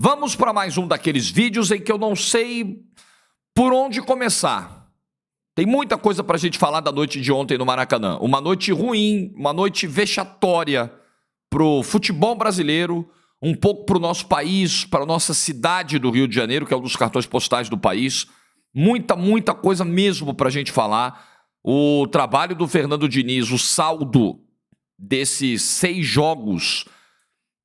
Vamos para mais um daqueles vídeos em que eu não sei por onde começar. Tem muita coisa para a gente falar da noite de ontem no Maracanã. Uma noite ruim, uma noite vexatória para o futebol brasileiro, um pouco para o nosso país, para a nossa cidade do Rio de Janeiro, que é um dos cartões postais do país. Muita coisa mesmo para a gente falar. O trabalho do Fernando Diniz, o saldo desses 6 jogos,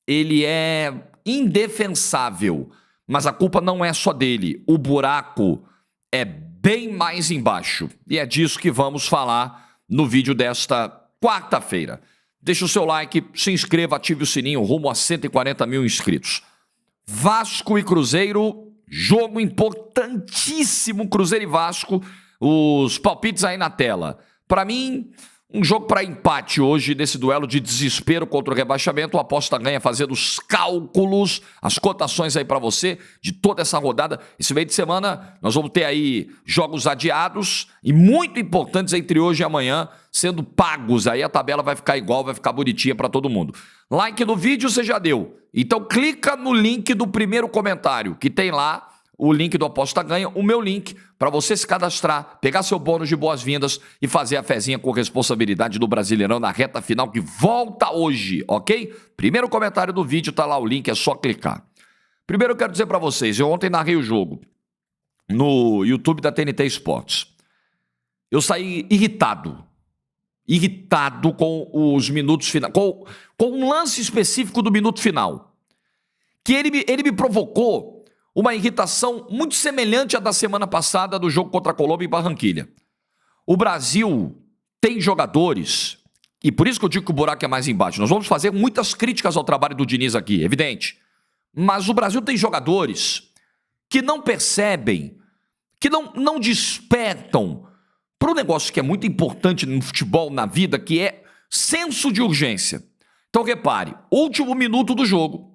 ele é indefensável, mas a culpa não é só dele. O buraco é bem mais embaixo. E é disso que vamos falar no vídeo desta quarta-feira. Deixa o seu like, se inscreva, ative o sininho, rumo a 140 mil inscritos. Vasco e Cruzeiro, jogo importantíssimo, Cruzeiro e Vasco. Os palpites aí na tela. Para mim, um jogo para empate hoje, desse duelo de desespero contra o rebaixamento. O Aposta Ganha fazendo os cálculos, as cotações aí para você de toda essa rodada. Esse meio de semana nós vamos ter aí jogos adiados e muito importantes entre hoje e amanhã, sendo pagos. Aí a tabela vai ficar igual, vai ficar bonitinha para todo mundo. Like no vídeo você já deu. Então clica no link do primeiro comentário, que tem lá o link do Aposta Ganha, o meu link, para você se cadastrar, pegar seu bônus de boas-vindas e fazer a fezinha com responsabilidade do Brasileirão na reta final que volta hoje, ok? Primeiro comentário do vídeo, tá lá o link, é só clicar. Primeiro eu quero dizer para vocês, eu ontem narrei o jogo no YouTube da TNT Esportes. Eu saí irritado com os minutos finais, com um lance específico do minuto final, que ele me provocou uma irritação muito semelhante à da semana passada do jogo contra a Colômbia em Barranquilha. O Brasil tem jogadores, e por isso que eu digo que o buraco é mais embaixo. Nós vamos fazer muitas críticas ao trabalho do Diniz aqui, evidente. Mas o Brasil tem jogadores que não percebem, que não despertam para um negócio que é muito importante no futebol, na vida, que é senso de urgência. Então repare, último minuto do jogo,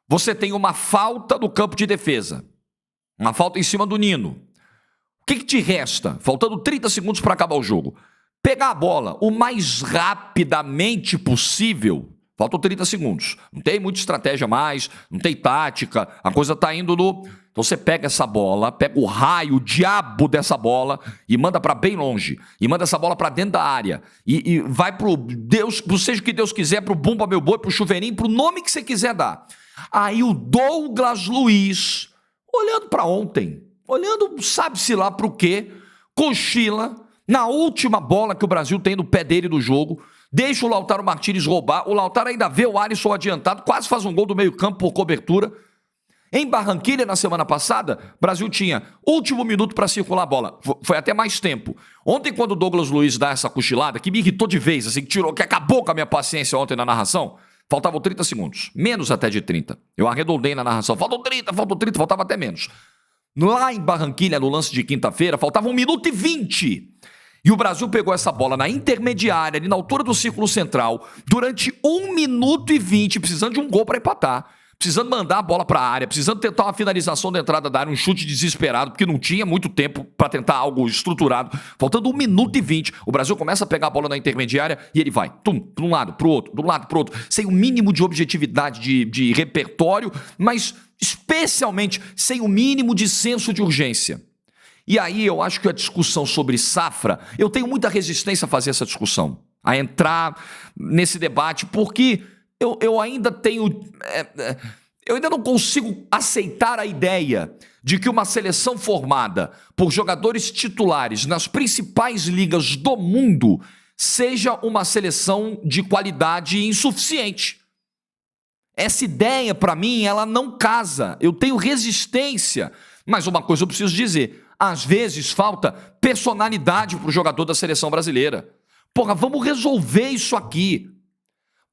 você tem uma falta no campo de defesa. Uma falta em cima do Nino. O que te resta, faltando 30 segundos para acabar o jogo? Pegar a bola o mais rapidamente possível. Faltam 30 segundos. Não tem muita estratégia mais, não tem tática. A coisa tá indo no... Então você pega essa bola, pega o raio, o diabo dessa bola e manda para bem longe. E manda essa bola para dentro da área. E vai pro Deus, pro seja o que Deus quiser, pro Bumba Meu Boi, pro Chuveirinho, pro nome que você quiser dar. Aí o Douglas Luiz, olhando para ontem, olhando sabe-se lá para o quê, cochila na última bola que o Brasil tem no pé dele do jogo, deixa o Lautaro Martínez roubar, o Lautaro ainda vê o Alisson adiantado, quase faz um gol do meio campo por cobertura. Em Barranquilha, na semana passada, o Brasil tinha último minuto para circular a bola, foi até mais tempo. Ontem, quando o Douglas Luiz dá essa cochilada, que me irritou de vez, assim, que acabou com a minha paciência ontem na narração, faltavam 30 segundos, menos até de 30. Eu arredondei na narração, faltam 30, faltava até menos. Lá em Barranquilha, no lance de quinta-feira, faltava 1 minuto e 20. E o Brasil pegou essa bola na intermediária, ali na altura do círculo central, durante 1 minuto e 20, precisando de um gol para empatar. Precisando mandar a bola para a área, precisando tentar uma finalização da entrada da área, um chute desesperado, porque não tinha muito tempo para tentar algo estruturado. Faltando 1 minuto e 20, o Brasil começa a pegar a bola na intermediária e ele vai, para um lado, para o outro, de um lado para o outro, sem o mínimo de objetividade, de repertório, mas especialmente sem o mínimo de senso de urgência. E aí eu acho que a discussão sobre safra, eu tenho muita resistência a fazer essa discussão, a entrar nesse debate, porque eu ainda tenho... Eu ainda não consigo aceitar a ideia de que uma seleção formada por jogadores titulares nas principais ligas do mundo seja uma seleção de qualidade insuficiente. Essa ideia, para mim, ela não casa. Eu tenho resistência. Mas uma coisa eu preciso dizer. Às vezes falta personalidade para o jogador da seleção brasileira. Porra, vamos resolver isso aqui.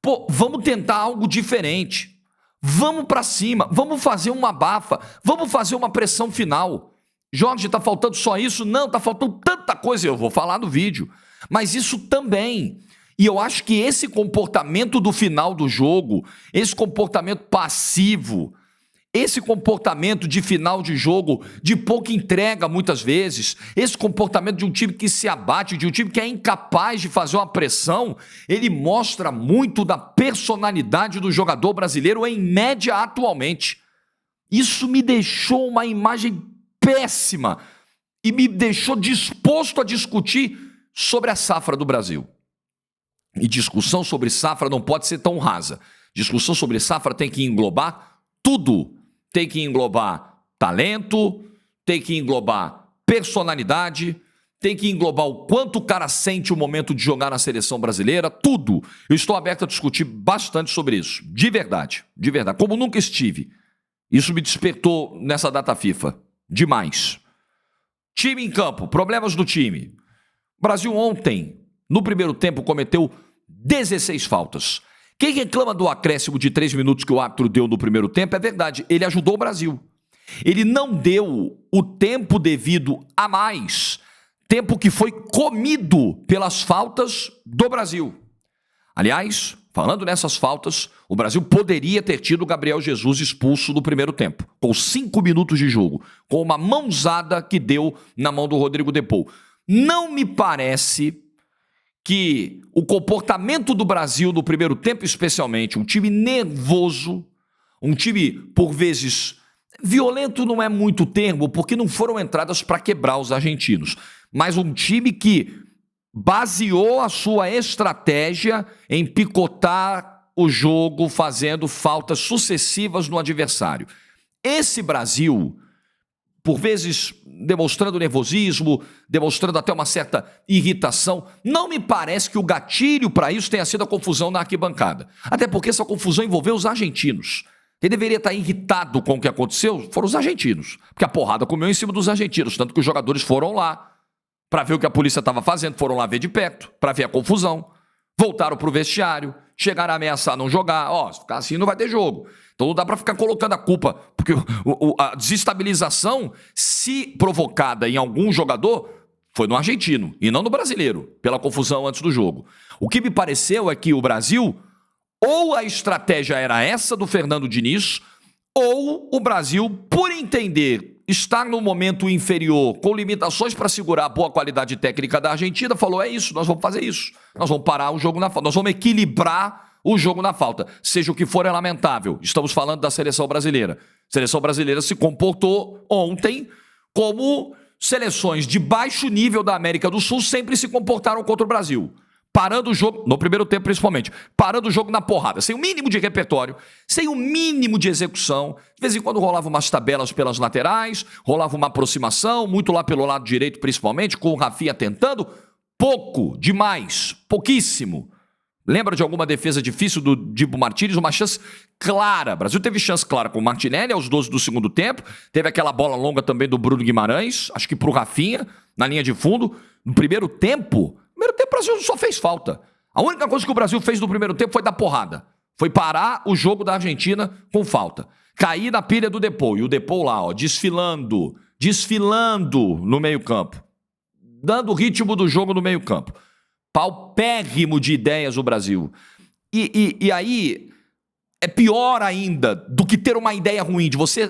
Pô, vamos tentar algo diferente. Vamos para cima, vamos fazer uma abafa, vamos fazer uma pressão final. Jorge, tá faltando só isso? Não, tá faltando tanta coisa, eu vou falar no vídeo. Mas isso também. E eu acho que esse comportamento do final do jogo, esse comportamento passivo, esse comportamento de final de jogo, de pouca entrega muitas vezes, esse comportamento de um time que se abate, de um time que é incapaz de fazer uma pressão, ele mostra muito da personalidade do jogador brasileiro em média atualmente. Isso me deixou uma imagem péssima e me deixou disposto a discutir sobre a safra do Brasil. E discussão sobre safra não pode ser tão rasa. Discussão sobre safra tem que englobar tudo. Tem que englobar talento, tem que englobar personalidade, tem que englobar o quanto o cara sente o momento de jogar na seleção brasileira, tudo. Eu estou aberto a discutir bastante sobre isso, de verdade, como nunca estive. Isso me despertou nessa data FIFA, demais. Time em campo, problemas do time. O Brasil ontem, no primeiro tempo, cometeu 16 faltas. Quem reclama do acréscimo de 3 minutos que o árbitro deu no primeiro tempo, é verdade, ele ajudou o Brasil. Ele não deu o tempo devido a mais, tempo que foi comido pelas faltas do Brasil. Aliás, falando nessas faltas, o Brasil poderia ter tido o Gabriel Jesus expulso no primeiro tempo, com 5 minutos de jogo, com uma mãozada que deu na mão do Rodrigo Depou. Não me parece que o comportamento do Brasil no primeiro tempo, especialmente, um time nervoso, um time, por vezes, violento não é muito termo, porque não foram entradas para quebrar os argentinos, mas um time que baseou a sua estratégia em picotar o jogo, fazendo faltas sucessivas no adversário. Esse Brasil, por vezes demonstrando nervosismo, demonstrando até uma certa irritação, não me parece que o gatilho para isso tenha sido a confusão na arquibancada. Até porque essa confusão envolveu os argentinos. Quem deveria estar irritado com o que aconteceu foram os argentinos, porque a porrada comeu em cima dos argentinos, tanto que os jogadores foram lá para ver o que a polícia estava fazendo, foram lá ver de perto, para ver a confusão, voltaram para o vestiário, chegaram a ameaçar não jogar, se ficar assim não vai ter jogo. Então não dá para ficar colocando a culpa, porque a desestabilização, se provocada em algum jogador, foi no argentino e não no brasileiro, pela confusão antes do jogo. O que me pareceu é que o Brasil, ou a estratégia era essa do Fernando Diniz, ou o Brasil, por entender estar no momento inferior, com limitações para segurar a boa qualidade técnica da Argentina, falou, é isso, nós vamos fazer isso. Nós vamos parar o jogo na falta, nós vamos equilibrar o jogo na falta. Seja o que for, é lamentável. Estamos falando da seleção brasileira. A seleção brasileira se comportou ontem como seleções de baixo nível da América do Sul sempre se comportaram contra o Brasil. Parando o jogo, no primeiro tempo principalmente, parando o jogo na porrada, sem o mínimo de repertório, sem o mínimo de execução. De vez em quando rolava umas tabelas pelas laterais, rolava uma aproximação, muito lá pelo lado direito principalmente, com o Rafinha tentando. Pouco, demais, pouquíssimo. Lembra de alguma defesa difícil do Dibu Martínez? Uma chance clara. O Brasil teve chance clara com o Martinelli aos 12 do segundo tempo. Teve aquela bola longa também do Bruno Guimarães, acho que pro Rafinha, na linha de fundo. No primeiro tempo, o Brasil só fez falta. A única coisa que o Brasil fez no primeiro tempo foi dar porrada. Foi parar o jogo da Argentina com falta. Cair na pilha do Depou. E o Depou lá, desfilando no meio-campo. Dando o ritmo do jogo no meio-campo. Paupérrimo de ideias o Brasil. E aí, é pior ainda do que ter uma ideia ruim, de você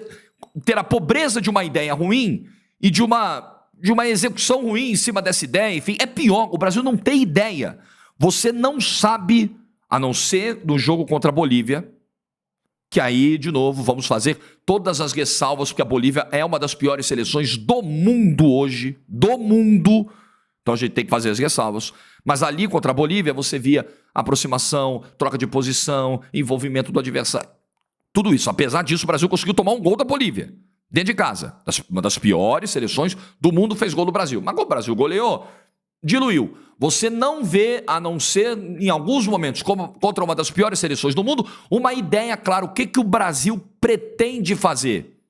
ter a pobreza de uma ideia ruim e de uma execução ruim em cima dessa ideia, enfim, é pior. O Brasil não tem ideia. Você não sabe, a não ser no jogo contra a Bolívia, que aí, de novo, vamos fazer todas as ressalvas, porque a Bolívia é uma das piores seleções do mundo hoje, do mundo. Então a gente tem que fazer as ressalvas. Mas ali contra a Bolívia você via aproximação, troca de posição, envolvimento do adversário. Tudo isso. Apesar disso, o Brasil conseguiu tomar um gol da Bolívia. Dentro de casa. Uma das piores seleções do mundo fez gol do Brasil. Mas o Brasil goleou, diluiu. Você não vê, a não ser em alguns momentos, como contra uma das piores seleções do mundo, uma ideia clara, o que o Brasil pretende fazer.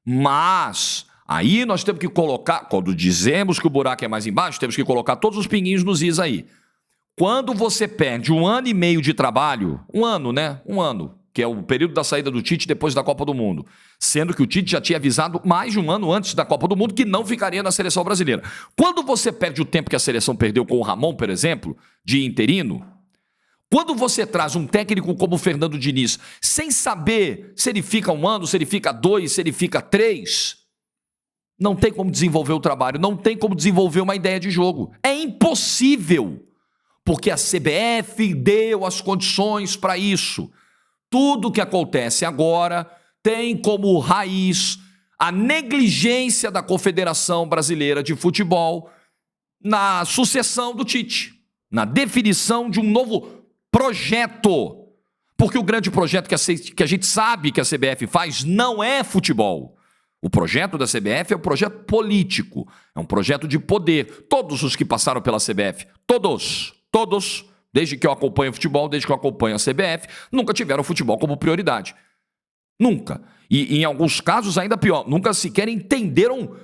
Mas aí nós temos que colocar, quando dizemos que o buraco é mais embaixo, temos que colocar todos os pinguinhos nos is aí. Quando você perde 1 ano e meio de trabalho, 1 ano, né? 1 ano, que é o período da saída do Tite depois da Copa do Mundo, sendo que o Tite já tinha avisado mais de 1 ano antes da Copa do Mundo que não ficaria na seleção brasileira. Quando você perde o tempo que a seleção perdeu com o Ramon, por exemplo, de interino, quando você traz um técnico como o Fernando Diniz, sem saber se ele fica 1 ano, se ele fica 2, se ele fica 3, não tem como desenvolver o trabalho, não tem como desenvolver uma ideia de jogo. É impossível, porque a CBF deu as condições para isso. Tudo que acontece agora tem como raiz a negligência da Confederação Brasileira de Futebol na sucessão do Tite, na definição de um novo projeto. Porque o grande projeto que a gente sabe que a CBF faz não é futebol. O projeto da CBF é um projeto político, é um projeto de poder. Todos os que passaram pela CBF, todos, desde que eu acompanho futebol, desde que eu acompanho a CBF, nunca tiveram futebol como prioridade. Nunca. E em alguns casos ainda pior, nunca sequer entenderam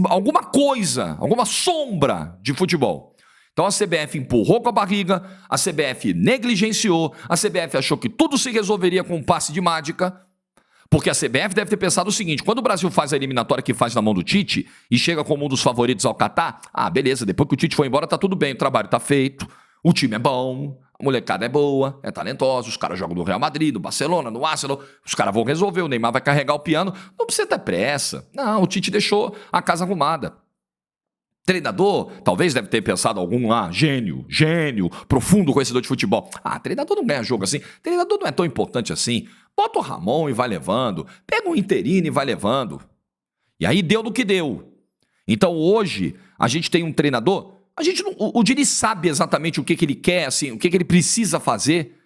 alguma coisa, alguma sombra de futebol. Então a CBF empurrou com a barriga, a CBF negligenciou, a CBF achou que tudo se resolveria com um passe de mágica, porque a CBF deve ter pensado o seguinte: quando o Brasil faz a eliminatória que faz na mão do Tite e chega como um dos favoritos ao Catar, beleza, depois que o Tite foi embora tá tudo bem, o trabalho tá feito, o time é bom, a molecada é boa, é talentosa, os caras jogam no Real Madrid, no Barcelona, no Arsenal, os caras vão resolver, o Neymar vai carregar o piano, não precisa ter pressa. Não, o Tite deixou a casa arrumada. Treinador, talvez deve ter pensado algum lá, gênio, profundo conhecedor de futebol. Treinador não ganha jogo assim, treinador não é tão importante assim. Bota o Ramon e vai levando, pega um interino e vai levando. E aí deu no que deu. Então hoje a gente tem um treinador, o Diniz sabe exatamente o que ele quer, assim, o que ele precisa fazer.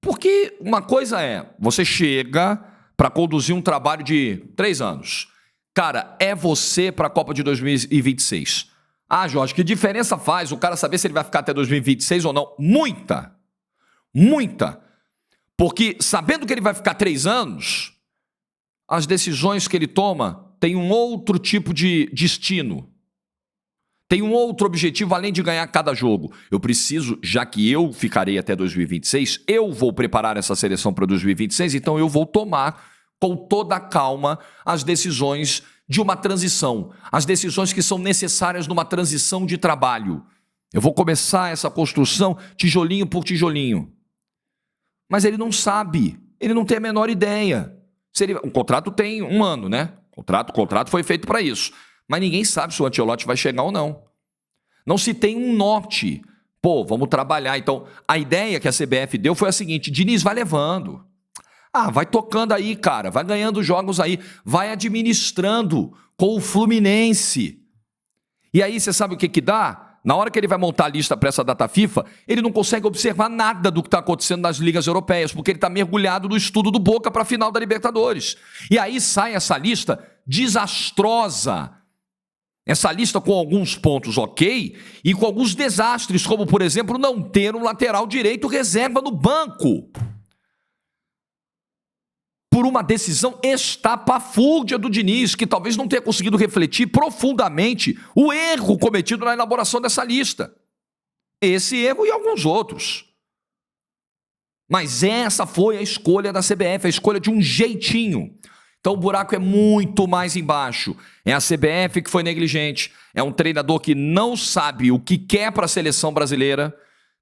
Porque uma coisa é, você chega para conduzir um trabalho de 3 anos. Cara, é você para a Copa de 2026. Jorge, que diferença faz o cara saber se ele vai ficar até 2026 ou não? Muita. Porque sabendo que ele vai ficar 3 anos, as decisões que ele toma têm um outro tipo de destino. Tem um outro objetivo além de ganhar cada jogo. Eu preciso, já que eu ficarei até 2026, eu vou preparar essa seleção para 2026, então eu vou tomar com toda a calma as decisões de uma transição, as decisões que são necessárias numa transição de trabalho. Eu vou começar essa construção tijolinho por tijolinho. Mas ele não sabe, ele não tem a menor ideia. O contrato tem 1 ano, né? O contrato foi feito para isso. Mas ninguém sabe se o Ancelotti vai chegar ou não. Não se tem um norte. Vamos trabalhar. Então, a ideia que a CBF deu foi a seguinte: Diniz, vai levando. Vai tocando aí, cara, vai ganhando jogos aí, vai administrando com o Fluminense. E aí você sabe o que dá? Na hora que ele vai montar a lista para essa data FIFA, ele não consegue observar nada do que está acontecendo nas ligas europeias, porque ele está mergulhado no estudo do Boca para a final da Libertadores. E aí sai essa lista desastrosa. Essa lista com alguns pontos ok e com alguns desastres, como, por exemplo, não ter um lateral direito reserva no banco. Por uma decisão estapafúrdia do Diniz, que talvez não tenha conseguido refletir profundamente o erro cometido na elaboração dessa lista. Esse erro e alguns outros. Mas essa foi a escolha da CBF, a escolha de um jeitinho. Então o buraco é muito mais embaixo. É a CBF que foi negligente, é um treinador que não sabe o que quer para a seleção brasileira,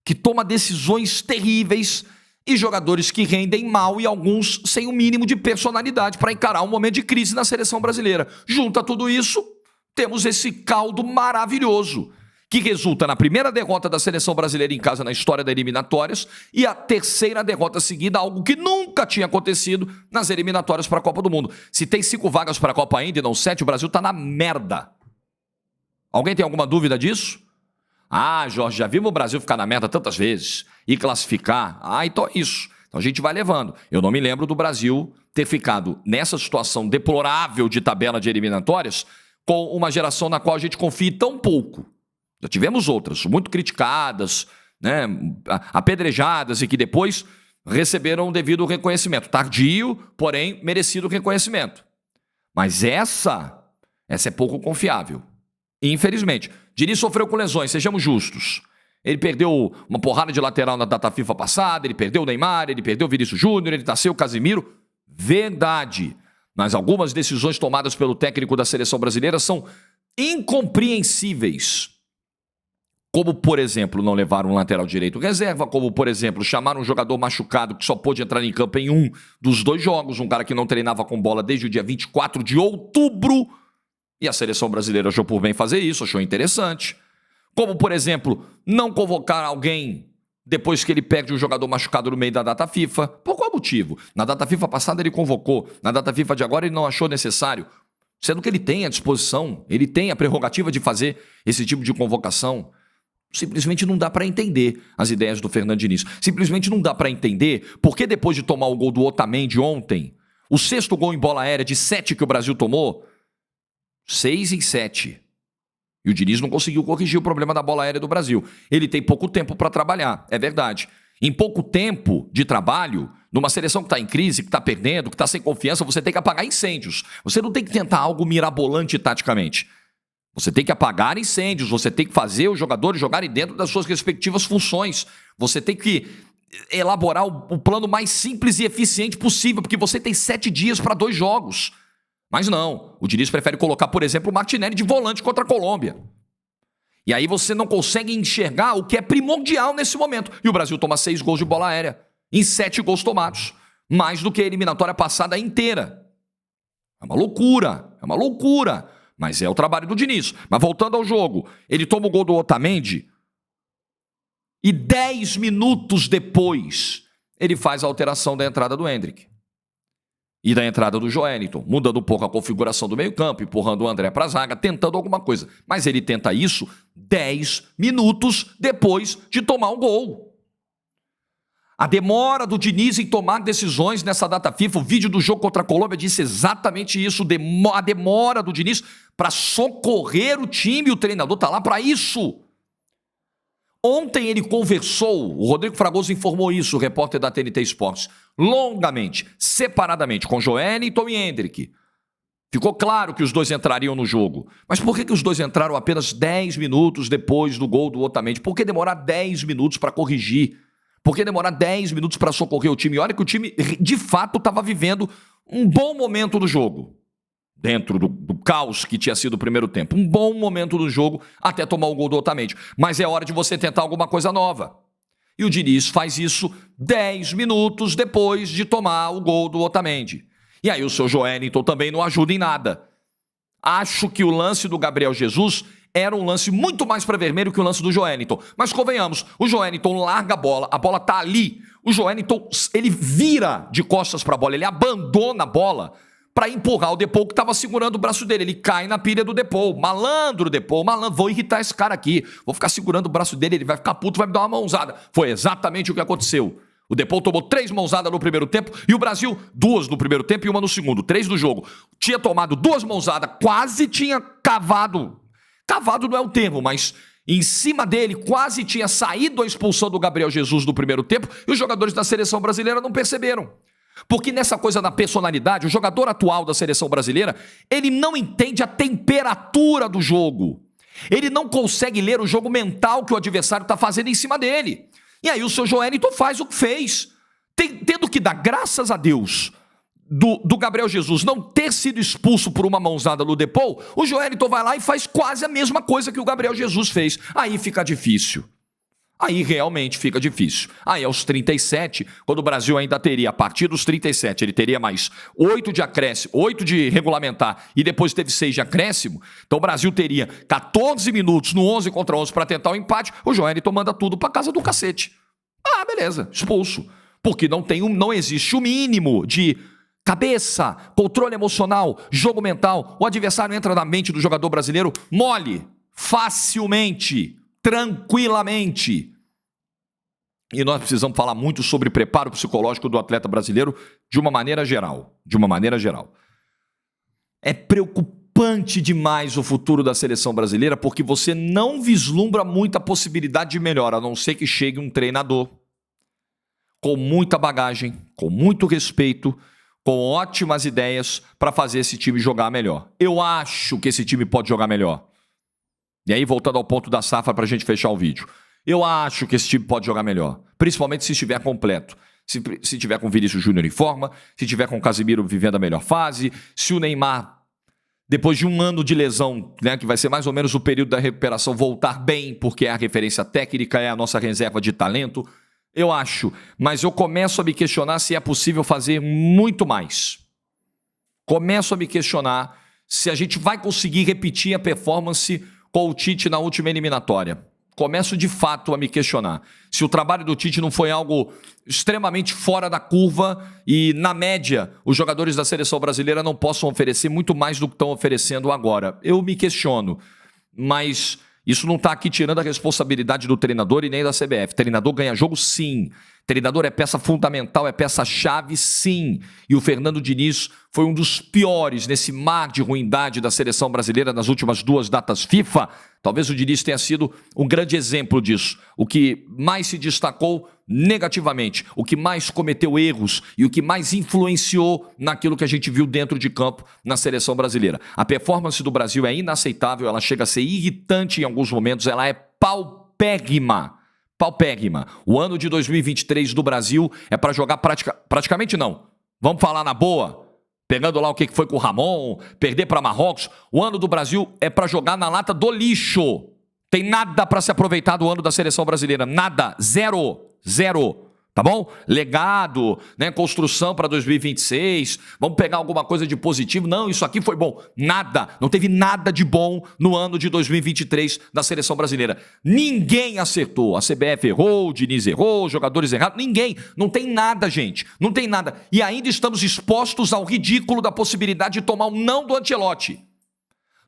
que toma decisões terríveis, e jogadores que rendem mal e alguns sem o mínimo de personalidade para encarar um momento de crise na seleção brasileira. Junta tudo isso, temos esse caldo maravilhoso, que resulta na primeira derrota da seleção brasileira em casa na história das eliminatórias e a terceira derrota seguida, algo que nunca tinha acontecido nas eliminatórias para a Copa do Mundo. Se tem 5 vagas para a Copa ainda e não 7, o Brasil está na merda. Alguém tem alguma dúvida disso? Jorge, já vimos o Brasil ficar na merda tantas vezes e classificar. Então é isso. Então a gente vai levando. Eu não me lembro do Brasil ter ficado nessa situação deplorável de tabela de eliminatórias com uma geração na qual a gente confia tão pouco. Já tivemos outras, muito criticadas, né, apedrejadas e que depois receberam o devido reconhecimento. Tardio, porém merecido reconhecimento. Mas essa é pouco confiável. Infelizmente. Diniz sofreu com lesões, sejamos justos. Ele perdeu uma porrada de lateral na data FIFA passada, ele perdeu o Neymar, ele perdeu o Vinícius Júnior, ele nasceu o Casimiro. Verdade. Mas algumas decisões tomadas pelo técnico da seleção brasileira são incompreensíveis. Como, por exemplo, não levar um lateral direito reserva, como, por exemplo, chamar um jogador machucado que só pôde entrar em campo em 1 dos 2 jogos, um cara que não treinava com bola desde o dia 24 de outubro. E a seleção brasileira achou por bem fazer isso, achou interessante. Como, por exemplo, não convocar alguém depois que ele perde um jogador machucado no meio da data FIFA. Por qual motivo? Na data FIFA passada ele convocou, na data FIFA de agora ele não achou necessário. Sendo que ele tem à disposição, ele tem a prerrogativa de fazer esse tipo de convocação. Simplesmente não dá para entender as ideias do Fernando Diniz. Simplesmente não dá para entender porque depois de tomar o gol do Otamendi ontem, o 6º gol em bola aérea de 7 que o Brasil tomou, 6 em 7. E o Diniz não conseguiu corrigir o problema da bola aérea do Brasil. Ele tem pouco tempo para trabalhar, é verdade. Em pouco tempo de trabalho, numa seleção que está em crise, que está perdendo, que está sem confiança, você tem que apagar incêndios. Você não tem que tentar algo mirabolante taticamente. Você tem que apagar incêndios, você tem que fazer os jogadores jogarem dentro das suas respectivas funções. Você tem que elaborar o plano mais simples e eficiente possível, porque você tem 7 dias para 2 jogos. Mas não, o Diniz prefere colocar, por exemplo, o Martinelli de volante contra a Colômbia. E aí você não consegue enxergar o que é primordial nesse momento. E o Brasil toma 6 gols de bola aérea, em 7 gols tomados. Mais do que a eliminatória passada inteira. É uma loucura, mas é o trabalho do Diniz. Mas voltando ao jogo, ele toma o gol do Otamendi e 10 minutos depois ele faz a alteração da entrada do Endrick e da entrada do Joelinton, mudando um pouco a configuração do meio-campo, empurrando o André para a zaga, tentando alguma coisa. Mas ele tenta isso 10 minutos depois de tomar o gol. A demora do Diniz em tomar decisões nessa data FIFA, o vídeo do jogo contra a Colômbia disse exatamente isso, a demora do Diniz para socorrer o time, o treinador está lá para isso. Ontem ele conversou, o Rodrigo Fragoso informou isso, o repórter da TNT Esportes, longamente, separadamente, com Joelinton e Endrick. Ficou claro que os dois entrariam no jogo. Mas por que os dois entraram apenas 10 minutos depois do gol do Otamendi? Por que demorar 10 minutos para corrigir? Por que demorar 10 minutos para socorrer o time? E olha que o time, de fato, estava vivendo um bom momento do jogo. Dentro do caos que tinha sido o primeiro tempo. Um bom momento do jogo até tomar o gol do Otamendi. Mas é hora de você tentar alguma coisa nova. E o Diniz faz isso 10 minutos depois de tomar o gol do Otamendi. E aí o seu Joelinton também não ajuda em nada. Acho que o lance do Gabriel Jesus era um lance muito mais para vermelho que o lance do Joelinton. Mas convenhamos, o Joelinton larga a bola tá ali. O Joelinton, ele vira de costas para a bola, ele abandona a bola para empurrar o Depou que estava segurando o braço dele. Ele cai na pilha do Depou. Malandro, Depou, malandro, vou irritar esse cara aqui. Vou ficar segurando o braço dele, ele vai ficar puto, vai me dar uma mãozada. Foi exatamente o que aconteceu. O Depou tomou 3 mãozadas no primeiro tempo e o Brasil 2 no primeiro tempo e 1 no segundo. 3 no jogo. Tinha tomado 2 mãozadas, quase tinha cavado. Cavado não é o termo, mas em cima dele quase tinha saído a expulsão do Gabriel Jesus no primeiro tempo e os jogadores da seleção brasileira não perceberam. Porque nessa coisa da personalidade, o jogador atual da seleção brasileira, ele não entende a temperatura do jogo. Ele não consegue ler o jogo mental que o adversário está fazendo em cima dele. E aí o seu Joelinton faz o que fez. Tendo que dar graças a Deus do Gabriel Jesus não ter sido expulso por uma mãozada no Depou, o Joelinton vai lá e faz quase a mesma coisa que o Gabriel Jesus fez. Aí fica difícil. Aí realmente fica difícil. Aí aos 37, quando o Brasil ainda teria, a partir dos 37, ele teria mais 8 de acréscimo, 8 de regulamentar e depois teve 6 de acréscimo, então o Brasil teria 14 minutos no 11 contra 11 para tentar o empate, o Joelinton manda tudo para casa do cacete. Ah, beleza, expulso. Porque não existe o mínimo de cabeça, controle emocional, jogo mental. O adversário entra na mente do jogador brasileiro mole, facilmente, tranquilamente. E nós precisamos falar muito sobre preparo psicológico do atleta brasileiro de uma maneira geral. É preocupante demais o futuro da seleção brasileira porque você não vislumbra muita possibilidade de melhora, a não ser que chegue um treinador com muita bagagem, com muito respeito, com ótimas ideias para fazer esse time jogar melhor. Eu acho que esse time pode jogar melhor. E aí, voltando ao ponto da safra para a gente fechar o vídeo. Eu acho que esse time pode jogar melhor, principalmente se estiver completo. Se estiver com o Vinícius Júnior em forma, se estiver com o Casemiro vivendo a melhor fase, se o Neymar, depois de 1 ano de lesão, né, que vai ser mais ou menos o período da recuperação, voltar bem, porque é a referência técnica, é a nossa reserva de talento. Eu acho, mas eu começo a me questionar se é possível fazer muito mais. Começo a me questionar se a gente vai conseguir repetir a performance com o Tite na última eliminatória. começo de fato a me questionar se o trabalho do Tite não foi algo extremamente fora da curva e, na média, os jogadores da seleção brasileira não possam oferecer muito mais do que estão oferecendo agora. Eu me questiono, mas isso não está aqui tirando a responsabilidade do treinador e nem da CBF. Treinador ganha jogo, sim. Treinador é peça fundamental, é peça-chave, sim. E o Fernando Diniz foi um dos piores nesse mar de ruindade da seleção brasileira nas últimas 2 datas FIFA. Talvez o Diniz tenha sido um grande exemplo disso. O que mais se destacou negativamente, o que mais cometeu erros e o que mais influenciou naquilo que a gente viu dentro de campo na seleção brasileira. A performance do Brasil é inaceitável, ela chega a ser irritante em alguns momentos, ela é paupérrima. Paupérrima. O ano de 2023 do Brasil é para jogar praticamente não. Vamos falar na boa? Pegando lá o que foi com o Ramon, perder para Marrocos. O ano do Brasil é para jogar na lata do lixo. Tem nada para se aproveitar do ano da seleção brasileira. Nada. Zero. Zero. Tá bom? Legado, né? Construção para 2026. Vamos pegar alguma coisa de positivo. Não, isso aqui foi bom. Nada. Não teve nada de bom no ano de 2023 da seleção brasileira. Ninguém acertou. A CBF errou, o Diniz errou, os jogadores erraram. Ninguém. Não tem nada, gente. Não tem nada. E ainda estamos expostos ao ridículo da possibilidade de tomar um não do Ancelotti.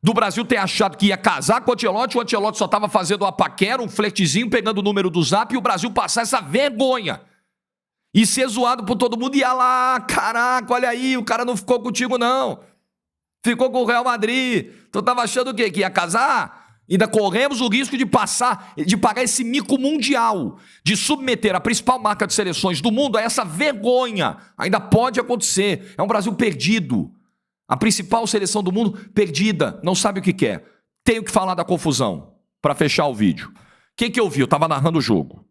Do Brasil ter achado que ia casar com o Ancelotti só estava fazendo uma paquera, um flertezinho, pegando o número do Zap e o Brasil passar essa vergonha. E ser zoado por todo mundo, ia lá, caraca, olha aí, o cara não ficou contigo não. Ficou com o Real Madrid. Tu tava achando o quê? Que ia casar? Ainda corremos o risco de pagar esse mico mundial, de submeter a principal marca de seleções do mundo a essa vergonha. Ainda pode acontecer. É um Brasil perdido. A principal seleção do mundo perdida. Não sabe o que quer. Tenho que falar da confusão para fechar o vídeo. O que eu vi? Eu tava narrando o jogo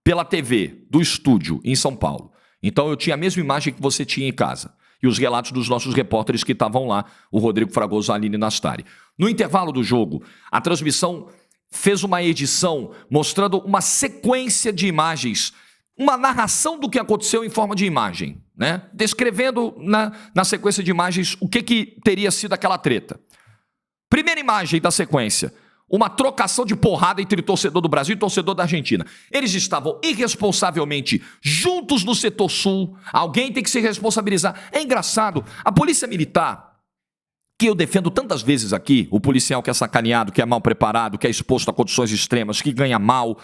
pela TV do estúdio em São Paulo. Então eu tinha a mesma imagem que você tinha em casa. E os relatos dos nossos repórteres que estavam lá, o Rodrigo Fragoso e a Aline Nastari. No intervalo do jogo, a transmissão fez uma edição mostrando uma sequência de imagens, uma narração do que aconteceu em forma de imagem, né? Descrevendo na sequência de imagens o que teria sido aquela treta. Primeira imagem da sequência. Uma trocação de porrada entre torcedor do Brasil e torcedor da Argentina. Eles estavam irresponsavelmente juntos no setor sul. Alguém tem que se responsabilizar. É engraçado. A polícia militar, que eu defendo tantas vezes aqui, o policial que é sacaneado, que é mal preparado, que é exposto a condições extremas, que ganha mal,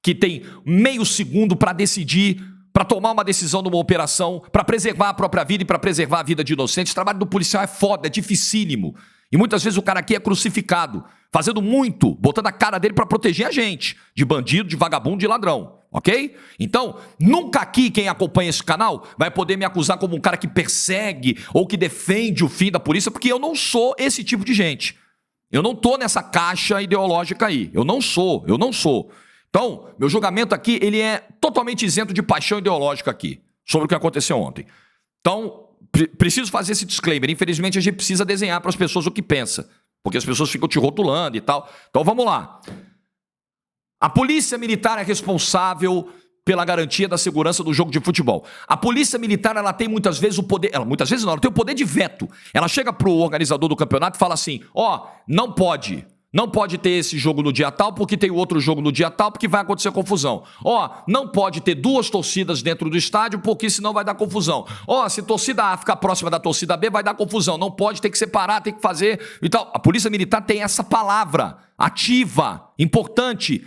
que tem meio segundo para decidir, para tomar uma decisão numa operação, para preservar a própria vida e para preservar a vida de inocentes. O trabalho do policial é foda, é dificílimo. E muitas vezes o cara aqui é crucificado, fazendo muito, botando a cara dele para proteger a gente, de bandido, de vagabundo, de ladrão, ok? Então, nunca aqui quem acompanha esse canal vai poder me acusar como um cara que persegue ou que defende o fim da polícia, porque eu não sou esse tipo de gente. Eu não tô nessa caixa ideológica aí. Eu não sou. Então, meu julgamento aqui, ele é totalmente isento de paixão ideológica aqui, sobre o que aconteceu ontem. Então, preciso fazer esse disclaimer. Infelizmente, a gente precisa desenhar para as pessoas o que pensa, porque as pessoas ficam te rotulando e tal. Então, vamos lá. A polícia militar é responsável pela garantia da segurança do jogo de futebol. A polícia militar, ela tem muitas vezes o poder... ela tem o poder de veto. Ela chega para o organizador do campeonato e fala assim, não pode ter esse jogo no dia tal, porque tem outro jogo no dia tal, porque vai acontecer confusão. Não pode ter 2 torcidas dentro do estádio, porque senão vai dar confusão. Se torcida A ficar próxima da torcida B, vai dar confusão. Não pode, tem que separar, tem que fazer e tal. A polícia militar tem essa palavra ativa, importante.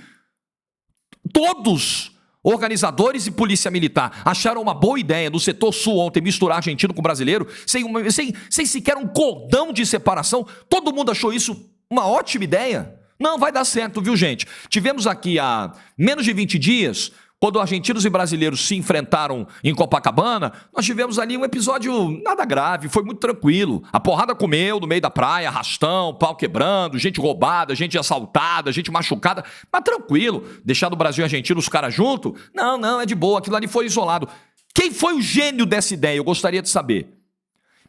Todos, organizadores e polícia militar, acharam uma boa ideia no setor sul ontem misturar argentino com brasileiro, sem sequer um cordão de separação. Todo mundo achou isso uma ótima ideia. Não vai dar certo, viu, gente? Tivemos aqui há menos de 20 dias, quando argentinos e brasileiros se enfrentaram em Copacabana, nós tivemos ali um episódio nada grave, foi muito tranquilo. A porrada comeu no meio da praia, arrastão, pau quebrando, gente roubada, gente assaltada, gente machucada, mas tranquilo. Deixar do Brasil e Argentina os caras juntos? Não, é de boa, aquilo ali foi isolado. Quem foi o gênio dessa ideia? Eu gostaria de saber.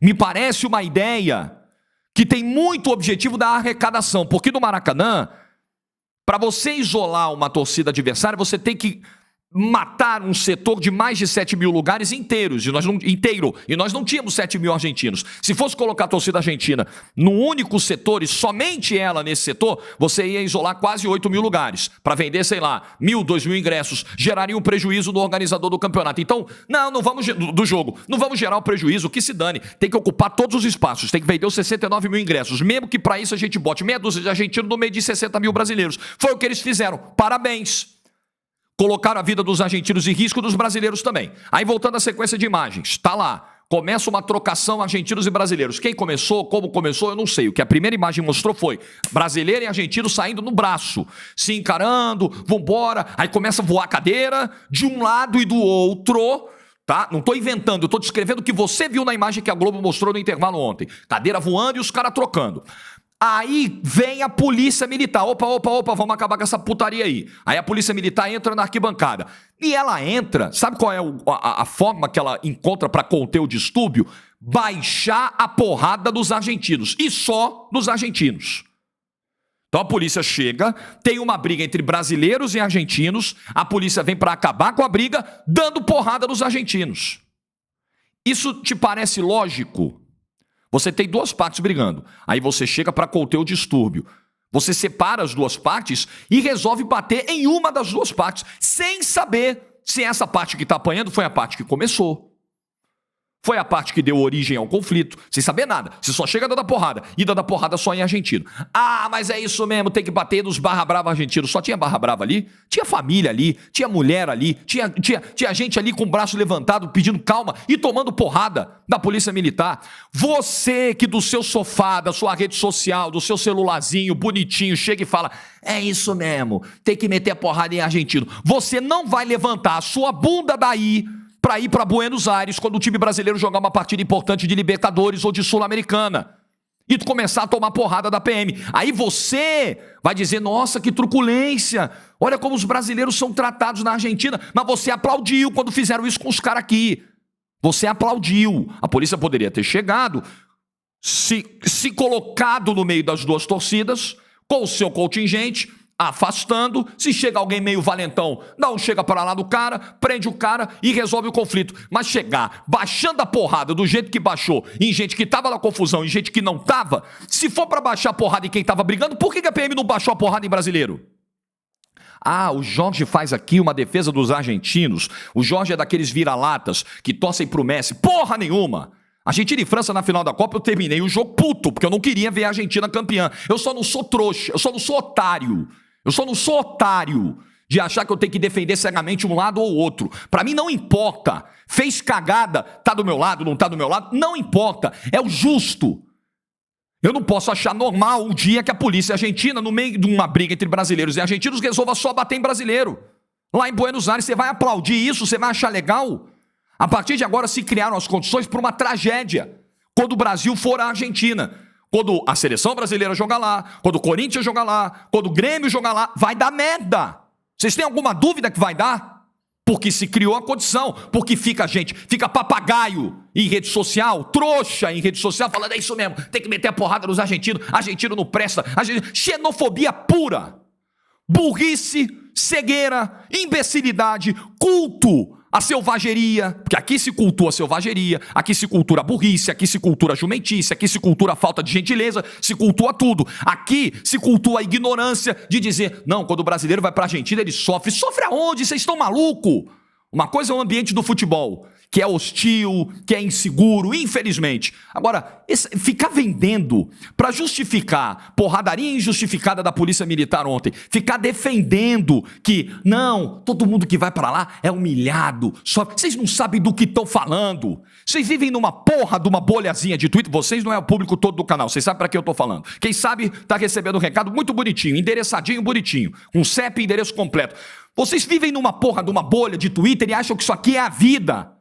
Me parece uma ideia que tem muito objetivo da arrecadação, porque no Maracanã, para você isolar uma torcida adversária, você tem que matar um setor de mais de 7 mil lugares inteiros, e nós não tínhamos 7 mil argentinos. Se fosse colocar a torcida argentina num único setor e somente ela nesse setor, você ia isolar quase 8 mil lugares para vender, sei lá, 1.000, 2.000 ingressos, geraria um prejuízo no organizador do campeonato. Então, não vamos do jogo, não vamos gerar um prejuízo, que se dane, tem que ocupar todos os espaços, tem que vender os 69 mil ingressos, mesmo que para isso a gente bote meia dúzia de argentinos no meio de 60 mil brasileiros. Foi o que eles fizeram, parabéns. Colocaram a vida dos argentinos em risco, dos brasileiros também. Aí, voltando à sequência de imagens, tá lá. Começa uma trocação argentinos e brasileiros. Quem começou, como começou, eu não sei. O que a primeira imagem mostrou foi brasileiro e argentino saindo no braço, se encarando, vambora. Aí começa a voar a cadeira de um lado e do outro, tá? Não estou inventando, eu estou descrevendo o que você viu na imagem que a Globo mostrou no intervalo ontem. Cadeira voando e os caras trocando. Aí vem a polícia militar. Opa, vamos acabar com essa putaria aí. Aí a polícia militar entra na arquibancada. E ela entra, sabe qual é a forma que ela encontra para conter o distúrbio? Baixar a porrada dos argentinos. E só dos argentinos. Então a polícia chega, tem uma briga entre brasileiros e argentinos, a polícia vem para acabar com a briga, dando porrada nos argentinos. Isso te parece lógico? Você tem duas partes brigando, aí você chega para conter o distúrbio. Você separa as duas partes e resolve bater em uma das duas partes, sem saber se essa parte que está apanhando foi a parte que começou. Foi a parte que deu origem ao conflito, sem saber nada. Você só chega dando porrada, e dando porrada só em argentino. Ah, mas é isso mesmo, tem que bater nos barra brava argentinos. Só tinha barra brava ali, tinha família ali, tinha mulher ali, tinha gente ali com o braço levantado, pedindo calma e tomando porrada da polícia militar. Você que do seu sofá, da sua rede social, do seu celularzinho bonitinho, chega e fala, é isso mesmo, tem que meter a porrada em argentino. Você não vai levantar a sua bunda daí para ir para Buenos Aires quando o time brasileiro jogar uma partida importante de Libertadores ou de Sul-Americana e começar a tomar porrada da PM. Aí você vai dizer, nossa, que truculência, olha como os brasileiros são tratados na Argentina, mas você aplaudiu quando fizeram isso com os caras aqui. Você aplaudiu. A polícia poderia ter chegado, se colocado no meio das duas torcidas, com o seu contingente, afastando. Se chega alguém meio valentão, dá um chega para lá do cara, prende o cara e resolve o conflito. Mas chegar baixando a porrada do jeito que baixou em gente que tava na confusão e gente que não tava, se for para baixar a porrada em quem tava brigando, por que a PM não baixou a porrada em brasileiro? Ah, o Jorge faz aqui uma defesa dos argentinos. O Jorge é daqueles vira-latas que torcem pro Messi. Porra nenhuma! Argentina e França na final da Copa, eu terminei o jogo puto, porque eu não queria ver a Argentina campeã. Eu só não sou trouxa, eu só não sou otário. Eu só não sou otário de achar que eu tenho que defender cegamente um lado ou outro. Para mim não importa. Fez cagada, tá do meu lado, não tá do meu lado, não importa. É o justo. Eu não posso achar normal um dia que a polícia argentina, no meio de uma briga entre brasileiros e argentinos, resolva só bater em brasileiro. Lá em Buenos Aires, você vai aplaudir isso? Você vai achar legal? A partir de agora se criaram as condições para uma tragédia. Quando o Brasil for à Argentina. Quando a seleção brasileira jogar lá, quando o Corinthians jogar lá, quando o Grêmio jogar lá, vai dar merda. Vocês têm alguma dúvida que vai dar? Porque se criou a condição, porque fica papagaio em rede social, trouxa em rede social, falando, é isso mesmo, tem que meter a porrada nos argentinos, argentino não presta, xenofobia pura, burrice, cegueira, imbecilidade, culto a selvageria, porque aqui se cultua a selvageria, aqui se cultura a burrice, aqui se cultura a jumentice, aqui se cultura a falta de gentileza, se cultua tudo. Aqui se cultua a ignorância de dizer, não, quando o brasileiro vai pra Argentina ele sofre. Sofre aonde? Vocês estão malucos? Uma coisa é o ambiente do futebol, que é hostil, que é inseguro, infelizmente. Agora, ficar vendendo para justificar porradaria injustificada da polícia militar ontem, ficar defendendo que, não, todo mundo que vai para lá é humilhado, vocês não sabem do que estão falando. Vocês vivem numa porra de uma bolhazinha de Twitter, vocês não é o público todo do canal, vocês sabem para que eu estou falando. Quem sabe está recebendo um recado muito bonitinho, endereçadinho, bonitinho, com CEP e endereço completo. Vocês vivem numa porra de uma bolha de Twitter e acham que isso aqui é a vida.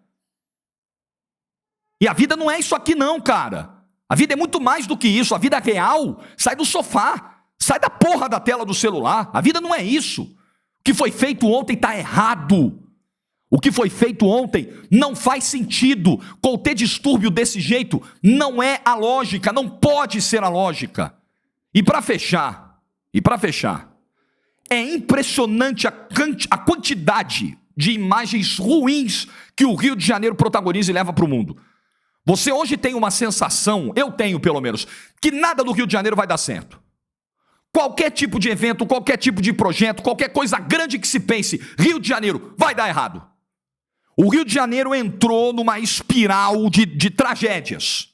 E a vida não é isso aqui não, cara. A vida é muito mais do que isso. A vida real sai do sofá, sai da porra da tela do celular. A vida não é isso. O que foi feito ontem está errado. O que foi feito ontem não faz sentido. Conter distúrbio desse jeito não é a lógica, não pode ser a lógica. E para fechar, é impressionante a quantidade de imagens ruins que o Rio de Janeiro protagoniza e leva para o mundo. Você hoje tem uma sensação, eu tenho pelo menos, que nada do Rio de Janeiro vai dar certo. Qualquer tipo de evento, qualquer tipo de projeto, qualquer coisa grande que se pense, Rio de Janeiro vai dar errado. O Rio de Janeiro entrou numa espiral de tragédias.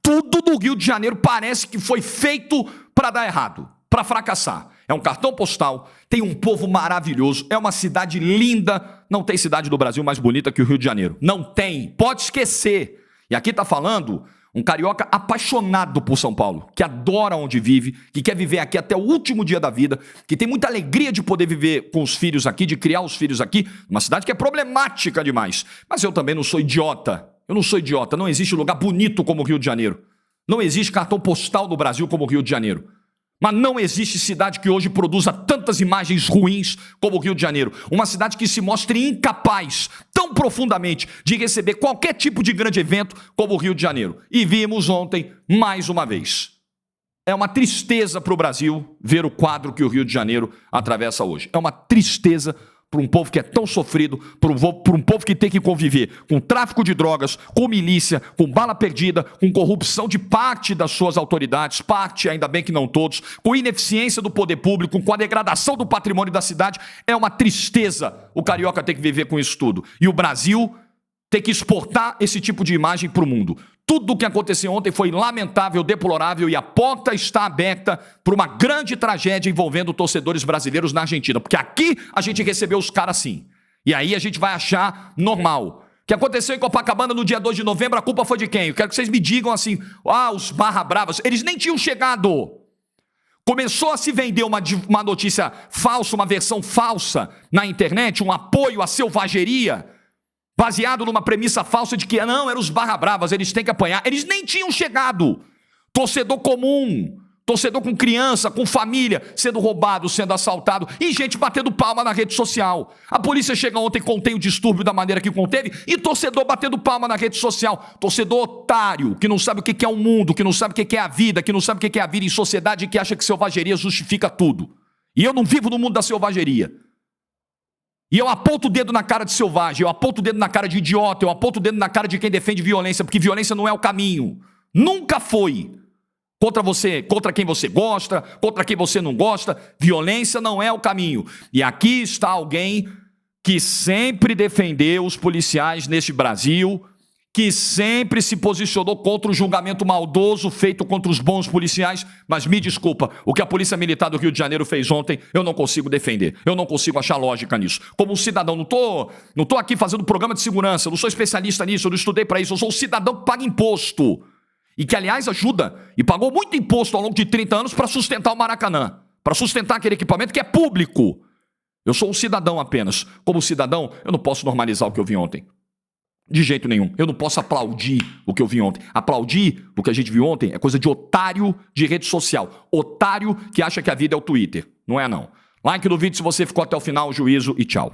Tudo do Rio de Janeiro parece que foi feito para dar errado, para fracassar. É um cartão postal, tem um povo maravilhoso, é uma cidade linda. Não tem cidade do Brasil mais bonita que o Rio de Janeiro. Não tem, pode esquecer. E aqui está falando um carioca apaixonado por São Paulo, que adora onde vive, que quer viver aqui até o último dia da vida, que tem muita alegria de poder viver com os filhos aqui, de criar os filhos aqui, uma cidade que é problemática demais. Mas eu também não sou idiota. Eu não sou idiota. Não existe lugar bonito como o Rio de Janeiro. Não existe cartão postal no Brasil como o Rio de Janeiro. Mas não existe cidade que hoje produza tantas imagens ruins como o Rio de Janeiro. Uma cidade que se mostre incapaz, tão profundamente, de receber qualquer tipo de grande evento como o Rio de Janeiro. E vimos ontem, mais uma vez. É uma tristeza para o Brasil ver o quadro que o Rio de Janeiro atravessa hoje. É uma tristeza para um povo que é tão sofrido, para um povo que tem que conviver com tráfico de drogas, com milícia, com bala perdida, com corrupção de parte das suas autoridades, parte, ainda bem que não todos, com ineficiência do poder público, com a degradação do patrimônio da cidade. É uma tristeza o carioca ter que viver com isso tudo. E o Brasil ter que exportar esse tipo de imagem para o mundo. Tudo o que aconteceu ontem foi lamentável, deplorável, e a porta está aberta para uma grande tragédia envolvendo torcedores brasileiros na Argentina, porque aqui a gente recebeu os caras assim. E aí a gente vai achar normal. O que aconteceu em Copacabana no dia 2 de novembro, a culpa foi de quem? Eu quero que vocês me digam assim, os barra bravas, eles nem tinham chegado. Começou a se vender uma notícia falsa, uma versão falsa na internet, um apoio à selvageria, baseado numa premissa falsa de que não, eram os barra bravas, eles têm que apanhar. Eles nem tinham chegado. Torcedor comum, torcedor com criança, com família, sendo roubado, sendo assaltado, e gente batendo palma na rede social. A polícia chega ontem, contém o distúrbio da maneira que conteve, e torcedor batendo palma na rede social. Torcedor otário, que não sabe o que é o mundo, que não sabe o que é a vida, que não sabe o que é a vida em sociedade e que acha que selvageria justifica tudo. E eu não vivo no mundo da selvageria. E eu aponto o dedo na cara de selvagem, eu aponto o dedo na cara de idiota, eu aponto o dedo na cara de quem defende violência, porque violência não é o caminho. Nunca foi. Contra você, contra quem você gosta, contra quem você não gosta, violência não é o caminho. E aqui está alguém que sempre defendeu os policiais neste Brasil, que sempre se posicionou contra o julgamento maldoso feito contra os bons policiais, mas me desculpa, o que a Polícia Militar do Rio de Janeiro fez ontem, eu não consigo defender, eu não consigo achar lógica nisso. Como um cidadão, não tô aqui fazendo programa de segurança, eu não sou especialista nisso, eu não estudei para isso, eu sou um cidadão que paga imposto, e que aliás ajuda, e pagou muito imposto ao longo de 30 anos para sustentar o Maracanã, para sustentar aquele equipamento que é público. Eu sou um cidadão apenas. Como cidadão, eu não posso normalizar o que eu vi ontem. De jeito nenhum. Eu não posso aplaudir o que eu vi ontem. Aplaudir o que a gente viu ontem é coisa de otário de rede social. Otário que acha que a vida é o Twitter. Não é não. Like no vídeo se você ficou até o final. Juízo e tchau.